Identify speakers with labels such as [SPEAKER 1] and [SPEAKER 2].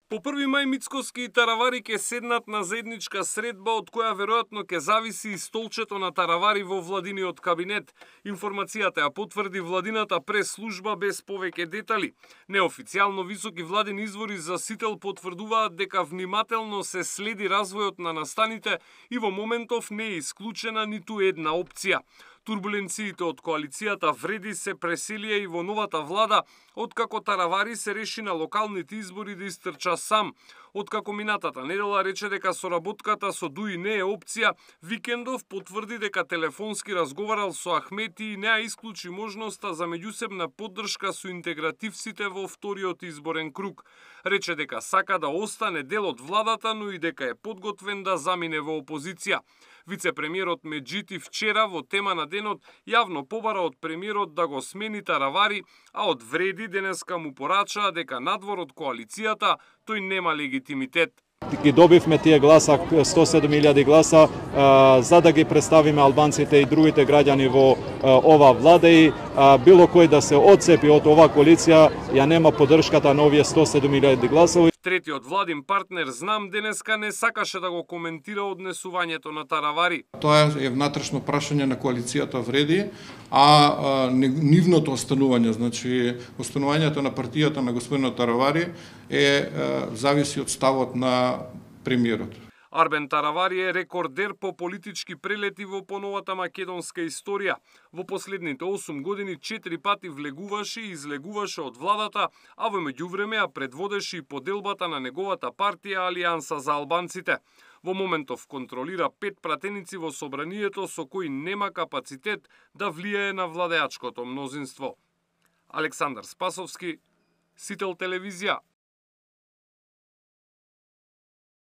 [SPEAKER 1] По 1 мај Мицкоски и Таравари ке седнат на заедничка средба од која веројатно ке зависи и столчето на Таравари во владиниот кабинет. Информацијата ја потврди владината прес-служба без повеќе детали. Неофицијално високи владини извори за Сител потврдуваат дека внимателно се следи развојот на настаните и во моментов не е исклучена ниту една опција. Турбуленциите од коалицијата Вреди се преселија и во новата влада, откако Таравари се реши на локалните избори да истрча сам. Откако минатата недела рече дека соработката со Дуи не е опција, Викендов потврди дека телефонски разговарал со Ахмети и не ја исклучи можноста за меѓусебна поддршка со интегративците во вториот изборен круг. Рече дека сака да остане дел од владата, но и дека е подготвен да замине во опозиција. Вице-премиерот Меджити вчера во тема на денот јавно побара од премиерот да го смени Таравари, а од Вреди денеска му порачаа дека надвор од коалицијата тој нема легитимитет.
[SPEAKER 2] Ги добивме тие гласа, 107.000 гласа, за да ги представиме албанците и другите граѓани во ова влада и било кој да се одцепи од оваа коалиција, ја нема поддршката на овие 107.000 гласови.
[SPEAKER 1] Третиот владин партнер Знам денеска не сакаше да го коментира однесувањето на Таравари.
[SPEAKER 3] Тоа е внатрешно прашање на коалицијата Вреди, а нивното останување, значи останувањето на партијата на господинот Таравари зависи од ставот на премиерот.
[SPEAKER 1] Арбен Таравари е рекордер по политички прелети во поновата македонска историја. Во последните 8 години 4 пати влегуваше и излегуваше од владата, а во меѓувреме ја предводеше и поделбата на неговата партија Алијанса за албанците. Во моментов контролира 5 пратеници во собранието со кои нема капацитет да влијае на владеачкото мнозинство. Александар Спасовски, Сител телевизија.